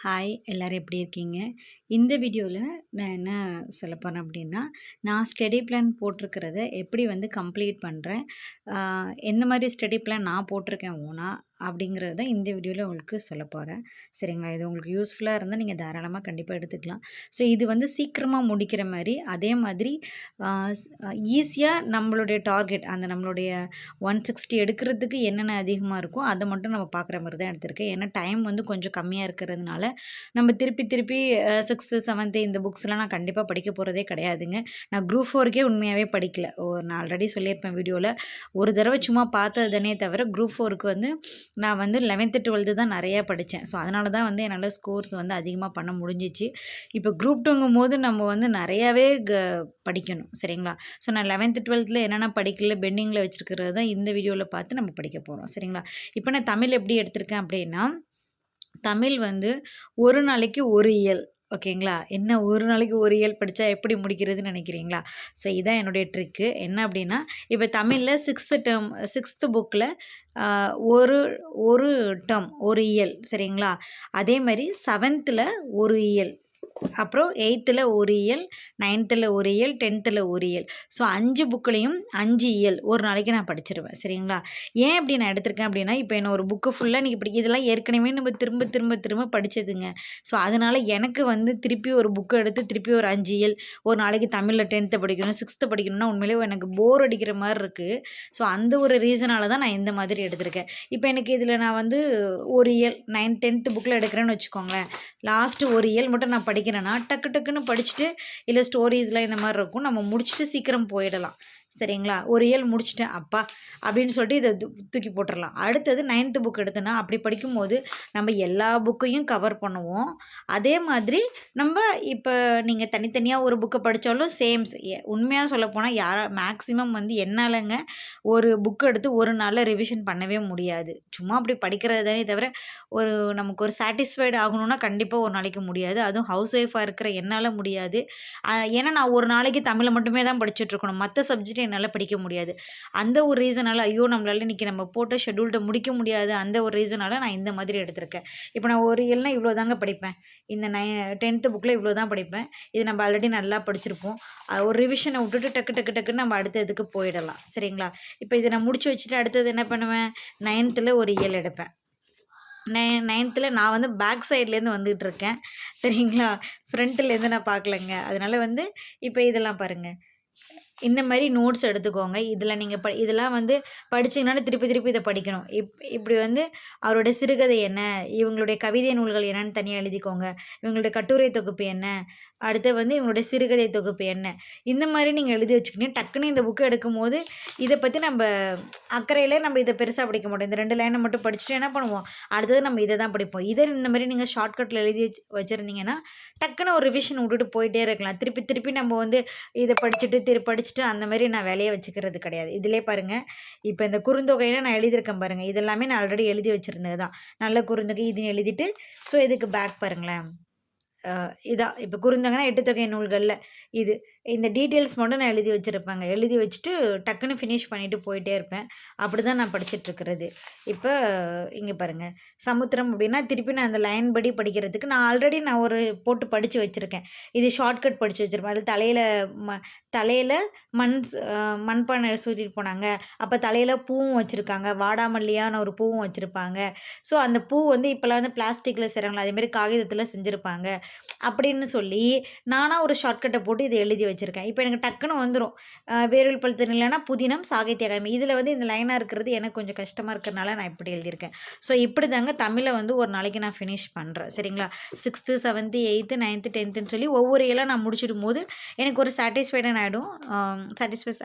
Hi எல்லோரும் எப்படி இருக்கீங்க? இந்த வீடியோவில் நான் என்ன சொல்ல போறேன் அப்படின்னா, நான் ஸ்டடி பிளான் போட்டிருக்கிறத எப்படி வந்து கம்ப்ளீட் பண்ணுறேன், எந்த மாதிரி ஸ்டடி பிளான் நான் போட்டிருக்கேன் ஓனா அப்படிங்கிறது தான் இந்த வீடியோவில் உங்களுக்கு சொல்ல போகிறேன். சரிங்களா? இது உங்களுக்கு யூஸ்ஃபுல்லாக இருந்தால் நீங்கள் தாராளமாக கண்டிப்பாக எடுத்துக்கலாம். ஸோ இது வந்து சீக்கிரமாக முடிக்கிற மாதிரி, அதே மாதிரி ஈஸியாக நம்மளுடைய டார்கெட் அந்த நம்மளுடைய 160 எடுக்கிறதுக்கு என்னென்ன அதிகமாக இருக்கோ அதை மட்டும் நம்ம பார்க்குற மாதிரி தான் எடுத்திருக்கேன். ஏன்னா டைம் வந்து கொஞ்சம் கம்மியாக இருக்கிறதுனால நம்ம திருப்பி திருப்பி 6th 7th இந்த புக்ஸ்லாம் நான் கண்டிப்பாக படிக்க போகிறதே கிடையாதுங்க. நான் குரூப் 4க்கே உண்மையாகவே படிக்கல. நான் ஆல்ரெடி சொல்லியிருப்பேன் வீடியோவில். ஒரு தடவை சும்மா பார்த்தது தானே தவிர குரூப் 4க்கு வந்து நான் வந்து 11th 12th தான் நிறையா படித்தேன். ஸோ அதனால தான் வந்து என்னால் ஸ்கோர்ஸ் வந்து அதிகமாக பண்ண முடிஞ்சிச்சு. இப்போ குரூப் 2ங்கும்போது நம்ம வந்து நிறையாவே படிக்கணும். சரிங்களா? ஸோ நான் 11th 12th என்னென்ன படிக்கல பெண்டிங்கில் வச்சுருக்கிறது தான் இந்த வீடியோவில் பார்த்து நம்ம படிக்க போகிறோம். சரிங்களா? இப்போ நான் தமிழ் எப்படி எடுத்திருக்கேன் அப்படின்னா, தமிழ் வந்து ஒரு நாளைக்கு ஒரு இயல். ஓகேங்களா? என்ன ஒரு நாளைக்கு ஒரு இயல் படித்தா எப்படி முடிக்கிறதுன்னு நினைக்கிறீங்களா? ஸோ இதான் என்னுடைய ட்ரிக்கு. என்ன அப்படின்னா, இப்போ தமிழில் 6th புக்கில் ஒரு ஒரு டேர்ம் ஒரு இயல். சரிங்களா? அதே மாதிரி 7th ஒரு இயல், அப்புறம் 8th ஒரு இயல், 9th ஒரு இயல், 10th ஒரு இயல். ஸோ 5 புக்குலேயும் 5 இயல் ஒரு நாளைக்கு நான் படிச்சிருவேன். சரிங்களா? ஏன் இப்படி நான் எடுத்திருக்கேன் அப்படின்னா, இப்போ என்ன ஒரு புக்கு ஃபுல்லாக நீங்கள் இப்படி இதெல்லாம் ஏற்கனவே நம்ம திரும்ப திரும்ப திரும்ப படித்ததுங்க. ஸோ அதனால் எனக்கு வந்து திருப்பி ஒரு புக்கு எடுத்து திருப்பி ஒரு 5 இயல் ஒரு நாளைக்கு தமிழில் 10th படிக்கணும், 6th படிக்கணும்னா உண்மையிலேயே எனக்கு போர் அடிக்கிற மாதிரி இருக்குது. ஸோ அந்த ஒரு ரீசனால தான் நான் இந்த மாதிரி எடுத்திருக்கேன். இப்போ எனக்கு இதில் நான் வந்து ஒரு இயல் 9th 10th புக்கில் எடுக்கிறேன்னு வச்சுக்கோங்களேன். லாஸ்ட்டு ஒரு இயல் மட்டும் நான் படிக்கிறேன்னா டக்கு டக்குன்னு படிச்சுட்டு, இல்லை ஸ்டோரீஸ்லாம் இந்த மாதிரி இருக்கும், நம்ம முடிச்சுட்டு சீக்கிரம் போயிடலாம். சரிங்களா? ஒரு இயல் முடிச்சுட்டேன் அப்பா அப்படின்னு சொல்லிட்டு இதை தூக்கி போட்டுடலாம். அடுத்தது 9th புக் எடுத்தோன்னா அப்படி படிக்கும்போது நம்ம எல்லா புக்கையும் கவர் பண்ணுவோம். அதே மாதிரி நம்ம இப்போ நீங்கள் தனித்தனியாக ஒரு புக்கை படித்தாலும் சேம்ஸ் உண்மையாக சொல்லப்போனால் மேக்ஸிமம் வந்து என்னாலங்க ஒரு புக் எடுத்து ஒரு நாளில் ரிவிஷன் பண்ணவே முடியாது. சும்மா அப்படி படிக்கிறது தானே தவிர ஒரு நமக்கு ஒரு சாட்டிஸ்ஃபைடு ஆகணும்னா கண்டிப்பாக ஒரு நாளைக்கு முடியாது. அதுவும் ஹவுஸ் ஒய்ஃபாக இருக்கிற என்னால் முடியாது. ஏன்னா நான் ஒரு நாளைக்கு தமிழை மட்டுமே தான் படிச்சுட்ருக்கணும். மற்ற சப்ஜெக்ட் என்னால் படிக்க முடியாது. அந்த ஒரு ரீசனால் ஐயோ நம்மளால இன்றைக்கி நம்ம போட்ட ஷெட்யூல்ட முடிக்க முடியாது. அந்த ஒரு ரீசனால் நான் இந்த மாதிரி எடுத்திருக்கேன். இப்போ நான் ஒரு இயல்னா இவ்வளோ தாங்க படிப்பேன். இந்த 10th புக்கில் இவ்வளோ தான் படிப்பேன். இது நம்ம ஆல்ரெடி நல்லா படிச்சிருப்போம். ஒரு ரிவிஷனை விட்டுட்டு டக்கு டக்கு டக்குன்னு நம்ம அடுத்த இதுக்கு போயிடலாம். சரிங்களா? இப்போ இதை நான் முடிச்சு வச்சுட்டு அடுத்தது என்ன பண்ணுவேன், 9th ஒரு இயல் எடுப்பேன். 9th நான் வந்து பேக் சைட்லேருந்து வந்துகிட்ருக்கேன். சரிங்களா? ஃப்ரண்ட்லேருந்து நான் பார்க்கலங்க. அதனால் வந்து இப்போ இதெல்லாம் பாருங்கள். இந்த மாதிரி நோட்ஸ் எடுத்துக்கோங்க. இதில் நீங்கள் இதெல்லாம் வந்து படிச்சிங்கனாலும் திருப்பி திருப்பி இதை படிக்கணும். இப்படி வந்து அவருடைய சிறுகதை என்ன, இவங்களுடைய கவிதை நூல்கள் என்னன்னு தனியாக எழுதிக்கோங்க. இவங்களுடைய கட்டுரை தொகுப்பு என்ன, அடுத்து வந்து இவங்களுடைய சிறுகதை தொகுப்பு என்ன, இந்த மாதிரி நீங்கள் எழுதி வச்சுக்கிட்டீங்க. டக்குன்னு இந்த புக்கை எடுக்கும்போது இதை பற்றி நம்ம அக்கறையில் நம்ம இதை பெருசாக படிக்க மாட்டோம். இந்த 2 லைனை மட்டும் படிச்சுட்டு என்ன பண்ணுவோம், அடுத்தது நம்ம இதை தான் படிப்போம். இதை இந்த மாதிரி நீங்கள் ஷார்ட்கட்டில் எழுதி வச்சுருந்தீங்கன்னா டக்குன்னு ஒரு ரிவிஷன் விட்டுட்டு போயிட்டே இருக்கலாம். திருப்பி திருப்பி நம்ம வந்து இதை படிச்சுட்டு படிச்சுட்டு அந்த மாதிரி நான் வேலையை வச்சுக்கிறது கிடையாது. இதிலே பாருங்கள், இப்போ இந்த குறுந்தொகையில் நான் எழுதியிருக்கேன் பாருங்கள். இதெல்லாமே நான் ஆல்ரெடி எழுதி வச்சுருந்தது தான். நல்ல குறுந்தொகை இதுன்னு எழுதிட்டு, ஸோ இதுக்கு பேக் பாருங்களேன். இதான் இப்போ குறுந்தொகைனா 8 தொகை நூல்களில் இது இந்த டீட்டெயில்ஸ் மட்டும் நான் எழுதி வச்சுருப்பேங்க. எழுதி வச்சுட்டு டக்குன்னு ஃபினிஷ் பண்ணிவிட்டு போயிட்டே இருப்பேன். அப்படி தான் நான் படிச்சுட்ருக்கிறது. இப்போ இங்கே பாருங்கள், சமுத்திரம் அப்படின்னா திருப்பி நான் அந்த லைன் படி படிக்கிறதுக்கு நான் ஆல்ரெடி நான் ஒரு போட்டு படித்து வச்சுருக்கேன். இது ஷார்ட்கட் படித்து வச்சுருப்பேன். அது தலையில் மண்பானை சூட்டிட்டு போனாங்க. அப்போ தலையில் பூவும் வச்சுருக்காங்க. வாடாமல்லியான ஒரு பூவும் வச்சுருப்பாங்க. ஸோ அந்த பூ வந்து இப்போலாம் வந்து பிளாஸ்டிக்கில் செய்கிறாங்களா, அதேமாதிரி காகிதத்தில் செஞ்சுருப்பாங்க அப்படின்னு சொல்லி நானாக ஒரு ஷார்ட்கட்டை போட்டு இதை எழுதி வச்சுருக்கேன். இப்போ எனக்கு டக்குன்னு வந்துடும். வேர்வில் பழுத்தல் இல்லைன்னா புதினம் சாகித்ய அகாதமி. இதில் வந்து இந்த லைனாக இருக்கிறது எனக்கு கொஞ்சம் கஷ்டமாக இருக்கிறனால நான் இப்படி எழுதியிருக்கேன். ஸோ இப்படி தாங்க தமிழை வந்து ஒரு நாளைக்கு நான் ஃபினிஷ் பண்ணுறேன். சரிங்களா? 6th 7th 8th 9th 10th சொல்லி ஒவ்வொரு இயலாக நான் முடிச்சிடும் போது எனக்கு ஒரு சாட்டிஸ்ஃபைஸ்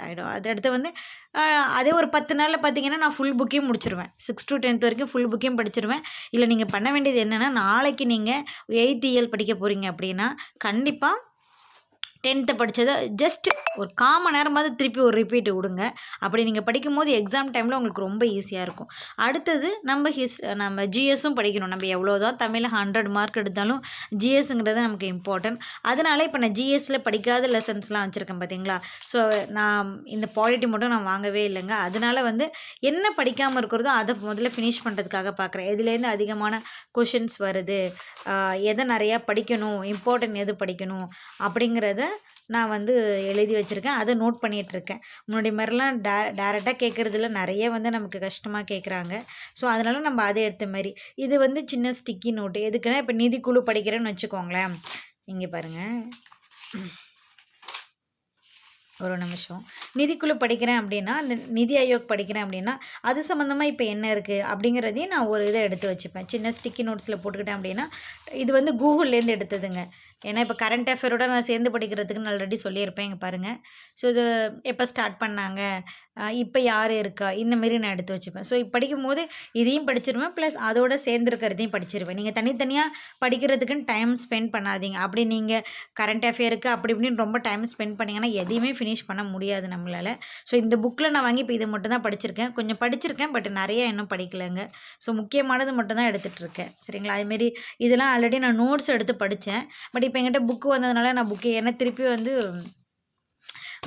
ஆகிடும். அடுத்து வந்து அதே ஒரு 10 நாளில் பார்த்தீங்கன்னா நான் ஃபுல் புக்கையும் முடிச்சிருவேன். 6 to 10th வரைக்கும் ஃபுல் புக்கையும் படிச்சிருவேன். இல்லை நீங்கள் பண்ண வேண்டியது என்னென்னா, நாளைக்கு நீங்கள் 8th இயல் படிக்க போகிறீங்க அப்படின்னா கண்டிப்பாக 10th படித்ததை ஜஸ்ட் ஒரு 1/4 மணி நேரமாவது திருப்பி ஒரு ரிப்பீட் விடுங்க. அப்படி நீங்கள் படிக்கும்போது எக்ஸாம் டைமில் உங்களுக்கு ரொம்ப ஈஸியாக இருக்கும். அடுத்தது நம்ம ஜிஎஸும் படிக்கணும். நம்ம எவ்வளோ தான் தமிழில் 100 மார்க் எடுத்தாலும் ஜிஎஸ்ங்கிறது நமக்கு இம்பார்ட்டன்ட். அதனால இப்போ நான் ஜிஎஸ்சில் படிக்காத லெசன்ஸ்லாம் வச்சுருக்கேன் பார்த்தீங்களா. ஸோ நான் இந்த பாலிட்டி மட்டும் நான் வாங்கவே இல்லைங்க. அதனால வந்து என்ன படிக்காமல் இருக்கிறதோ அதை முதல்ல ஃபினிஷ் பண்ணுறதுக்காக பார்க்குறேன். எதுலேருந்து அதிகமான கொஷின்ஸ் வருது, எதை நிறையா படிக்கணும், இம்பார்ட்டன்ட் எது படிக்கணும் அப்படிங்கிறத நான் வந்து எழுதி வச்சுருக்கேன். அதை நோட் பண்ணிகிட்ருக்கேன். முன்னாடி மாதிரிலாம் டேரெக்டாக கேட்குறதுல நிறைய வந்து நமக்கு கஷ்டமாக கேட்குறாங்க. ஸோ அதனால நம்ம அதை எடுத்த மாதிரி இது வந்து சின்ன ஸ்டிக்கி நோட்டு எதுக்குன்னா, இப்போ நிதிக்குழு படிக்கிறேன்னு வச்சுக்கோங்களேன். இங்கே பாருங்கள், ஒரு நிமிஷம். நிதிக்குழு படிக்கிறேன் அப்படின்னா, அந்த நிதி ஆயோக் படிக்கிறேன் அப்படின்னா, அது சம்மந்தமாக இப்போ என்ன இருக்குது அப்படிங்கிறதையும் நான் ஒரு இதை எடுத்து வச்சுப்பேன். சின்ன ஸ்டிக்கி நோட்ஸில் போட்டுக்கிட்டேன் அப்படின்னா, இது வந்து கூகுள்லேருந்து எடுத்ததுங்க. ஏன்னா இப்போ கரண்ட் அஃபேரோட நான் சேர்ந்து படிக்கிறதுக்கு நான் ஆல்ரெடி சொல்லியிருப்பேன். இங்கே பாருங்கள். ஸோ இது எப்போ ஸ்டார்ட் பண்ணாங்க, இப்போ யார் இருக்கா, இந்தமாரி நான் எடுத்து வச்சுப்பேன். ஸோ இப்போ படிக்கும்போது இதையும் படிச்சிருவேன், ப்ளஸ் அதோட சேர்ந்துருக்கிறதையும் படிச்சிருவேன். நீங்கள் தனித்தனியாக படிக்கிறதுக்குன்னு டைம் ஸ்பெண்ட் பண்ணாதீங்க. அப்படி நீங்கள் கரண்ட் அஃபேருக்கு அப்படி இப்படின்னு ரொம்ப டைம் ஸ்பெண்ட் பண்ணிங்கன்னா எதையுமே ஃபினிஷ் பண்ண முடியாது நம்மளால். ஸோ இந்த புக்கில் நான் வாங்கி இப்போ இது மட்டும் தான் படிச்சிருக்கேன். கொஞ்சம் படிச்சிருக்கேன், பட் நிறைய இன்னும் படிக்கலைங்க. ஸோ முக்கியமானது மட்டும் தான் எடுத்துகிட்ருக்கேன். சரிங்களா. அதுமாரி இதெல்லாம் ஆல்ரெடி நான் நோட்ஸ் எடுத்து படித்தேன். பட் இப்போ என்கிட்ட புக்கு வந்ததுனால நான் ஏன்னா திருப்பி வந்து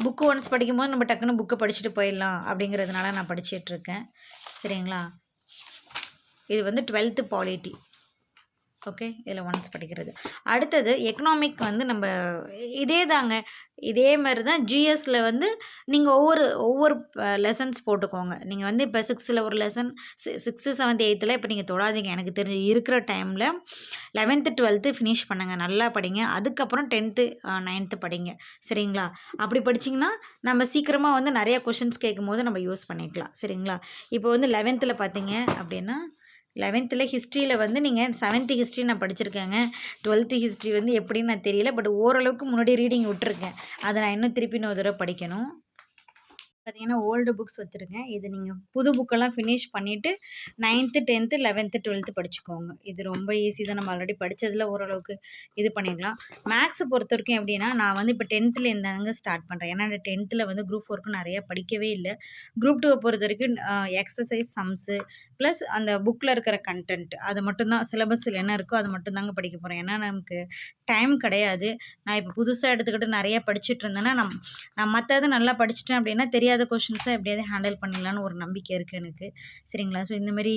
புக்கு ஒன்ஸ் படிக்கும்போது நம்ம டக்குன்னு புக்கை படிச்சுட்டு போயிடலாம் அப்படிங்கிறதுனால நான் படிச்சிட்ருக்கேன். சரிங்களா. இது வந்து 12th பாலிட்டி. ஓகே, இதில் ஒன்ஸ் படிக்கிறது. அடுத்தது எக்கனாமிக் வந்து நம்ம இதே தாங்க, இதே மாதிரி தான் ஜிஎஸ்சில் வந்து நீங்கள் ஒவ்வொரு லெசன்ஸ் போட்டுக்கோங்க. நீங்கள் வந்து இப்போ 6th ஒரு லெசன் 6th 7th 8th இப்போ நீங்கள் தொடாதீங்க. எனக்கு தெரிஞ்சு இருக்கிற டைமில் 11th 12th ஃபினிஷ் பண்ணுங்கள், நல்லா படிங்க. அதுக்கப்புறம் 10th 9th படிங்க. சரிங்களா. அப்படி படிச்சிங்கன்னா நம்ம சீக்கிரமாக வந்து நிறையா கொஷின்ஸ் கேட்கும்போது நம்ம யூஸ் பண்ணிக்கலாம். சரிங்களா. இப்போ வந்து 11th பார்த்தீங்க அப்படின்னா, 11th ஹிஸ்ட்ரியில் வந்து நீங்கள் 7th ஹிஸ்ட்ரி நான் படிச்சிருக்கேங்க. 12th ஹிஸ்ட்ரி வந்து எப்படின்னு நான் தெரியல, பட் ஓரளவுக்கு முன்னாடி ரீடிங் விட்டுருக்கேன். அதை நான் இன்னும் திருப்பி இன்னொரு தடவை படிக்கணும். பார்த்தீங்கன்னா ஓல்டு புக்ஸ் வச்சுருக்கேன். இது நீங்கள் புது புக்கெல்லாம் ஃபினிஷ் பண்ணிவிட்டு 9th 10th 11th 12th படிச்சுக்கோங்க. இது ரொம்ப ஈஸி தான். நம்ம ஆல்ரெடி படித்ததில் ஓரளவுக்கு இது பண்ணிடலாம். மேக்ஸை பொறுத்த வரைக்கும் எப்படின்னா, நான் வந்து இப்போ 10th இருந்தாங்க ஸ்டார்ட் பண்ணுறேன். ஏன்னா 10th வந்து குரூப் 4க்கு நிறையா படிக்கவே இல்லை. குரூப் 2 பொறுத்த வரைக்கும் எக்ஸசைஸ் சம்ஸு ப்ளஸ் அந்த புக்கில் இருக்கிற கண்டென்ட் அது மட்டும்தான், சிலபஸில் என்ன இருக்கோ அது மட்டும்தாங்க படிக்க போகிறேன். ஏன்னா நமக்கு டைம் கிடையாது. நான் இப்போ புதுசாக எடுத்துக்கிட்டு நிறையா படிச்சுட்டு இருந்தேன்னா, நான் மற்றது நல்லா படிச்சிட்டேன் அப்படின்னா தெரியாத கொஷின்ஸை எப்படியாவது ஹேண்டில் பண்ணிடலான்னு ஒரு நம்பிக்கை இருக்குது எனக்கு. சரிங்களா. ஸோ இந்தமாரி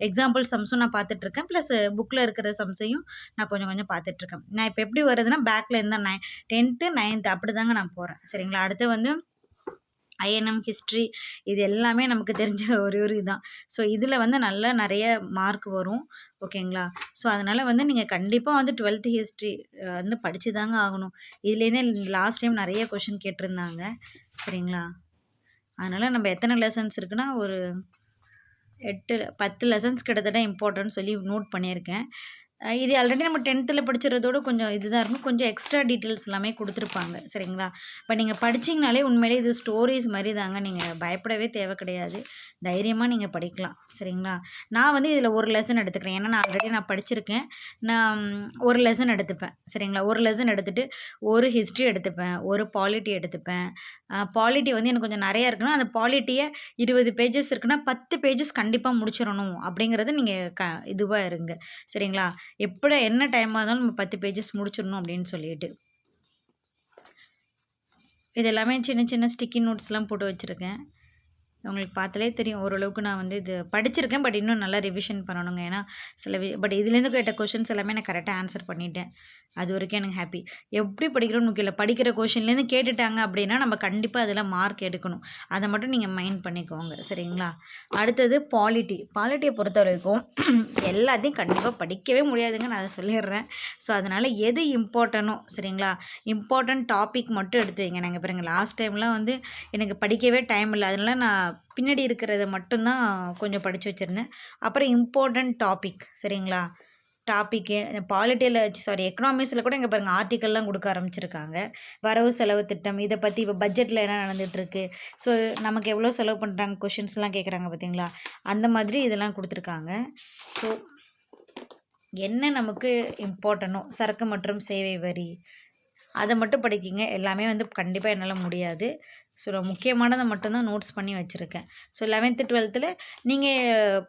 எக்ஸாம்பிள் சம்ஸும் நான் பார்த்துட்ருக்கேன், ப்ளஸ் புக்கில் இருக்கிற சம்ஸையும் நான் கொஞ்சம் கொஞ்சம் பார்த்துட்ருக்கேன். நான் இப்போ எப்படி வருதுன்னா, பேக்கில் இருந்தால் 10th 9th அப்படி தாங்க நான் போகிறேன். சரிங்களா. அடுத்து வந்து ஐஎன்எம் ஹிஸ்ட்ரி இது எல்லாமே நமக்கு தெரிஞ்ச ஒரு இதுதான். ஸோ இதில் வந்து நல்லா நிறைய மார்க் வரும். ஓகேங்களா. ஸோ அதனால் வந்து நீங்கள் கண்டிப்பாக வந்து 12th ஹிஸ்ட்ரி வந்து படித்து தாங்க ஆகணும். இதுலேருந்தே லாஸ்ட் டைம் நிறைய கொஷின் கேட்டிருந்தாங்க. சரிங்களா. அதனால் நம்ம எத்தனை லெசன்ஸ் இருக்குன்னா, ஒரு 10 லெசன்ஸ் கிட்டத்தட்ட இம்பார்ட்டன்ட் சொல்லி நோட் பண்ணியிருக்கேன். இது ஆல்ரெடி நம்ம 10th படிச்சிடறதோட கொஞ்சம் இதுதான் இருக்கும். கொஞ்சம் எக்ஸ்ட்ரா டீட்டெயில்ஸ் எல்லாமே கொடுத்துருப்பாங்க. சரிங்களா. இப்போ நீங்கள் படிச்சிங்கனாலே உண்மையிலே இது ஸ்டோரிஸ் மாதிரி தாங்க. நீங்கள் பயப்படவே தேவை கிடையாது. தைரியமாக நீங்கள் படிக்கலாம். சரிங்களா. நான் வந்து இதில் ஒரு லெசன் எடுத்துக்கிறேன். ஏன்னா நான் ஆல்ரெடி படிச்சிருக்கேன். நான் ஒரு லெசன் எடுத்துப்பேன். சரிங்களா. ஒரு லெசன் எடுத்துகிட்டு ஒரு ஹிஸ்ட்ரி எடுத்துப்பேன், ஒரு பாலிட்டி எடுத்துப்பேன். பாலிட்டி வந்து எனக்கு கொஞ்சம் நிறையா இருக்குன்னா, அந்த பாலிட்டியை 20 பேஜஸ் இருக்குன்னா 10 பேஜஸ் கண்டிப்பாக முடிச்சிடணும் அப்படிங்கிறது நீங்கள் இதுவாக இருங்க. சரிங்களா. என்ன டைமாக இருந்தாலும் நம்ம 10 பேஜஸ் முடிச்சிடணும் அப்படின்னு சொல்லிட்டு. இது எல்லாமே சின்ன சின்ன ஸ்டிக்கி நோட்ஸ்லாம் போட்டு வச்சுருக்கேன். உங்களுக்கு பார்த்தாலே தெரியும் ஓரளவுக்கு நான் வந்து இது படிச்சிருக்கேன். பட் இன்னும் நல்லா ரிவிஷன் பண்ணணுங்க. ஏன்னா பட் இதுலேருந்து கேட்ட கொஷின்ஸ் எல்லாமே நான் கரெக்டாக ஆன்சர் பண்ணிட்டேன். அது வரைக்கும் எனக்கு ஹாப்பி. எப்படி படிக்கிறோன்னு முக்கியம் இல்லை. படிக்கிற கொஷின்லேருந்து கேட்டுட்டாங்க அப்படின்னா நம்ம கண்டிப்பாக அதில் மார்க் எடுக்கணும். அதை மட்டும் நீங்கள் மைண்ட் பண்ணிக்கோங்க. சரிங்களா. அடுத்தது பாலிட்டியை பொறுத்த வரைக்கும் எல்லாத்தையும் கண்டிப்பாக படிக்கவே முடியாதுங்க, நான் அதை சொல்லிடுறேன். ஸோ அதனால் எது இம்பார்ட்டனோ சரிங்களா, இம்பார்ட்டன்ட் டாபிக் மட்டும் எடுத்து வைங்க. நாங்கள் பாருங்கள் லாஸ்ட் டைம்லாம் வந்து எனக்கு படிக்கவே டைம் இல்லை. அதனால் நான் பின்னாடி இருக்கிறத மட்டும்தான் கொஞ்சம் படித்து வச்சுருந்தேன். அப்புறம் இம்பார்ட்டன்ட் டாபிக் சரிங்களா. டாப்பிக்கு பாலிட்டியில் எக்கனாமிக்ஸில் கூட இங்கே பாருங்கள் ஆர்டிக்கல்லாம் கொடுக்க ஆரம்பிச்சிருக்காங்க. வரவு செலவு திட்டம் இதை பற்றி இப்போ பட்ஜெட்டில் என்ன நடந்துகிட்ருக்கு, ஸோ நமக்கு எவ்வளோ செலவு பண்ணுறாங்க கொஷின்ஸ்லாம் கேட்குறாங்க பார்த்தீங்களா, அந்த மாதிரி இதெல்லாம் கொடுத்துருக்காங்க. ஸோ என்ன நமக்கு இம்பார்ட்டனோ சரக்கு மற்றும் சேவை வரி, அதை மட்டும் படிக்கிங்க. எல்லாமே வந்து கண்டிப்பாக என்னால் முடியாது. ஸோ நான் முக்கியமானதை மட்டும்தான் நோட்ஸ் பண்ணி வச்சுருக்கேன். ஸோ 11th 12th நீங்கள்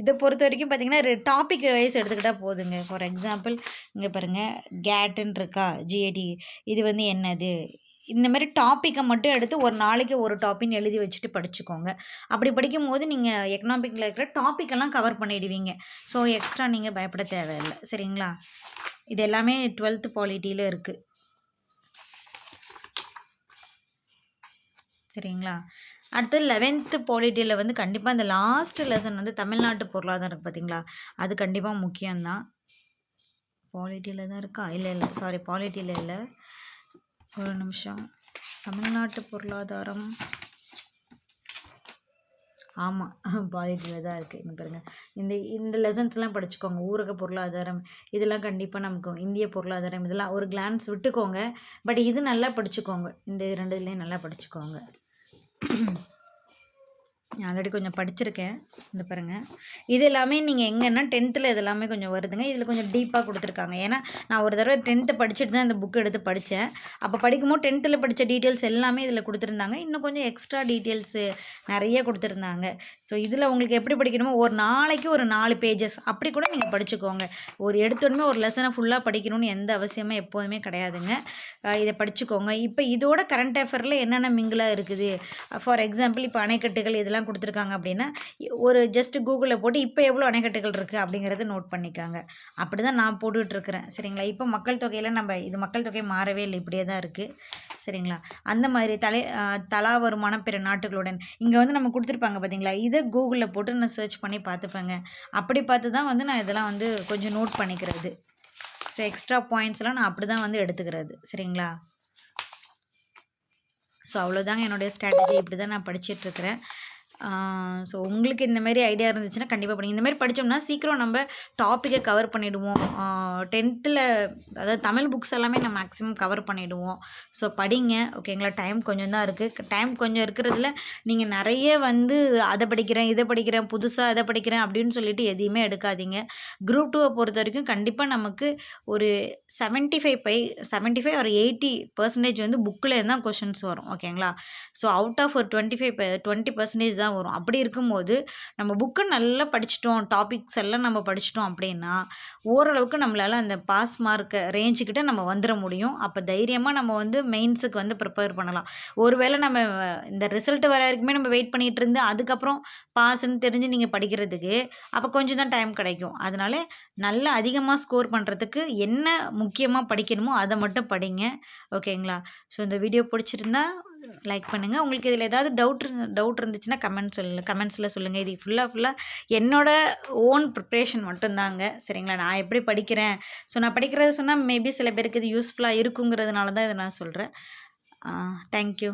இதை பொறுத்த வரைக்கும் பார்த்தீங்கன்னா டாபிக் வைஸ் எடுத்துக்கிட்டா போதுங்க. ஃபார் எக்ஸாம்பிள் இங்கே பாருங்கள், கேட்டுன்னு இருக்கா, ஜிஏடி இது வந்து என்னது, இந்த மாதிரி டாப்பிக்கை மட்டும் எடுத்து ஒரு நாளைக்கு ஒரு டாபிக்னு எழுதி வச்சுட்டு படிச்சுக்கோங்க. அப்படி படிக்கும்போது நீங்கள் எக்கனாமிக்கில் இருக்கிற டாப்பிக்கெல்லாம் கவர் பண்ணிடுவீங்க. ஸோ எக்ஸ்ட்ரா நீங்கள் பயப்பட தேவையில்லை. சரிங்களா? இது எல்லாமே 12th பாலிட்டியில் இருக்குது. சரிங்களா? அடுத்து 11th பாலிட்டியில் வந்து கண்டிப்பாக இந்த லாஸ்ட் லெசன் வந்து தமிழ்நாட்டு பொருளாதாரம் இருக்குது பார்த்தீங்களா, அது கண்டிப்பாக முக்கியம்தான். பாலிட்டியில் தான் இருக்கா? இல்லை இல்லை, சாரி, பாலிட்டியில் இல்லை, ஒரு நிமிஷம். தமிழ்நாட்டு பொருளாதாரம், ஆமாம், பாலிட்டியில் தான் இருக்குது. இங்கே பாருங்கள், இந்த லெசன்ஸ்லாம் படிச்சுக்கோங்க. ஊரக பொருளாதாரம் இதெல்லாம் கண்டிப்பாக நமக்கு இந்திய பொருளாதாரம் இதெல்லாம் ஒரு கிளான்ஸ் விட்டுக்கோங்க. பட் இது நல்லா படிச்சுக்கோங்க. இந்த 2 இதுலேயும் நல்லா படிச்சுக்கோங்க. நான் ஆல்ரெடி கொஞ்சம் படிச்சிருக்கேன். இந்த பாருங்கள், இது எல்லாமே நீங்கள் எங்கன்னா 10th இது எல்லாமே கொஞ்சம் வருதுங்க. இதில் கொஞ்சம் டீப்பாக கொடுத்துருக்காங்க. ஏன்னா நான் ஒரு தடவை 10th படிச்சுட்டு தான் இந்த புக் எடுத்து படித்தேன். அப்போ படிக்கும்போது 10th படித்த டீட்டெயில்ஸ் எல்லாமே இதில் கொடுத்துருந்தாங்க. இன்னும் கொஞ்சம் எக்ஸ்ட்ரா டீட்டெயில்ஸு நிறைய கொடுத்துருந்தாங்க. ஸோ இதில் உங்களுக்கு எப்படி படிக்கணுமோ ஒரு நாளைக்கு ஒரு 4 பேஜஸ் அப்படி கூட நீங்கள் படிச்சுக்கோங்க. ஒரு எடுத்தோடனே ஒரு லெசனை ஃபுல்லாக படிக்கணும்னு எந்த அவசியமும் எப்போதுமே கிடையாதுங்க. இதை படிச்சுக்கோங்க. இப்போ இதோட கரண்ட் அஃபேரில் என்னென்ன மிங்கிளாக இருக்குது, ஃபார் எக்ஸாம்பிள் இப்போ அணைக்கட்டுகள் இதெல்லாம் கொடுத்துருக்காங்க அப்படின்னா ஒரு ஜஸ்ட் கூகுளில் போட்டு இப்போ எவ்வளோ அணைக்கட்டுகள் இருக்குது அப்படிங்கிறத நோட் பண்ணிக்காங்க. அப்படி தான் நான் போட்டுட்ருக்கிறேன். சரிங்களா? இப்போ மக்கள் தொகையில் நம்ம இது மக்கள் தொகை மாறவே இல்லை, இப்படியே தான் இருக்குது. சரிங்களா? அந்த மாதிரி தலா வருமானம் பிற நாட்டுகளுடன் இங்கே வந்து நம்ம கொடுத்துருப்பாங்க பார்த்தீங்களா, இதை கூகுளில் போட்டு நான் சர்ச் பண்ணி பார்த்துப்பேங்க. அப்படி பார்த்து தான் வந்து நான் இதெல்லாம் வந்து கொஞ்சம் நோட் பண்ணிக்கிறது. ஸோ எக்ஸ்ட்ரா பாயிண்ட்ஸ்லாம் நான் அப்படி தான் வந்து எடுத்துக்கிறது. சரிங்களா? ஸோ அவ்வளோதாங்க என்னுடைய ஸ்ட்ராட்டஜி. இப்படி தான் நான் படிச்சிட்ருக்கிறேன். ஸோ உங்களுக்கு இந்த மாதிரி ஐடியா இருந்துச்சுன்னா கண்டிப்பாக படிங்க. இந்த மாதிரி படித்தோம்னா சீக்கிரம் நம்ம டாப்பிக்கை கவர் பண்ணிவிடுவோம். 10th அதாவது தமிழ் புக்ஸ் எல்லாமே நம்ம மேக்ஸிமம் கவர் பண்ணிவிடுவோம். ஸோ படிங்க. ஓகேங்களா? டைம் கொஞ்சம் தான் இருக்குது. டைம் கொஞ்சம் இருக்கிறதுல நீங்கள் நிறைய வந்து அதை படிக்கிறேன் இதை படிக்கிறேன் புதுசாக அதை படிக்கிறேன் அப்படின்னு சொல்லிட்டு எதையுமே எடுக்காதீங்க. குரூப் 2 பொறுத்த வரைக்கும் கண்டிப்பாக நமக்கு ஒரு 75 ஒரு 80% வந்து புக்கில் தான் கொஷின்ஸ் வரும். ஓகேங்களா? ஸோ அவுட் ஆஃப் ஒரு 20% தான் வரும். அப்படி இருக்கும்போது நம்ம புக்கை நல்லா படிச்சிட்டோம், டாபிக்ஸ் எல்லாம் நம்ம படிச்சிட்டோம் அப்படின்னா ஓரளவுக்கு நம்மளால் அந்த பாஸ் மார்க் ரேஞ்சுக்கிட்ட நம்ம வந்துட முடியும். அப்போ தைரியமாக நம்ம வந்து மெயின்ஸுக்கு வந்து ப்ரிப்பேர் பண்ணலாம். ஒருவேளை நம்ம இந்த ரிசல்ட் வர வரைக்குமே நம்ம வெயிட் பண்ணிகிட்டு இருந்து அதுக்கப்புறம் பாஸ்ன்னு தெரிஞ்சு நீங்கள் படிக்கிறதுக்கு அப்போ கொஞ்சம் தான் டைம் கிடைக்கும். அதனால நல்லா அதிகமாக ஸ்கோர் பண்ணுறதுக்கு என்ன முக்கியமாக படிக்கணுமோ அதை மட்டும் படிங்க. ஓகேங்களா? ஸோ இந்த வீடியோ பிடிச்சிருந்தா லைக் பண்ணுங்கள். உங்களுக்கு இதில் ஏதாவது டவுட் இருந்துச்சுன்னா கமெண்ட்ஸில் சொல்லுங்கள். இது ஃபுல்லாக என்னோட ஓன் ப்ரிப்ரேஷன் மட்டும்தாங்க. சரிங்களா? நான் எப்படி படிக்கிறேன், ஸோ நான் படிக்கிறத சொன்னால் மேபி சில பேருக்கு இது யூஸ்ஃபுல்லாக இருக்குங்கிறதுனால தான் இதை நான் சொல்கிறேன். தேங்க்யூ.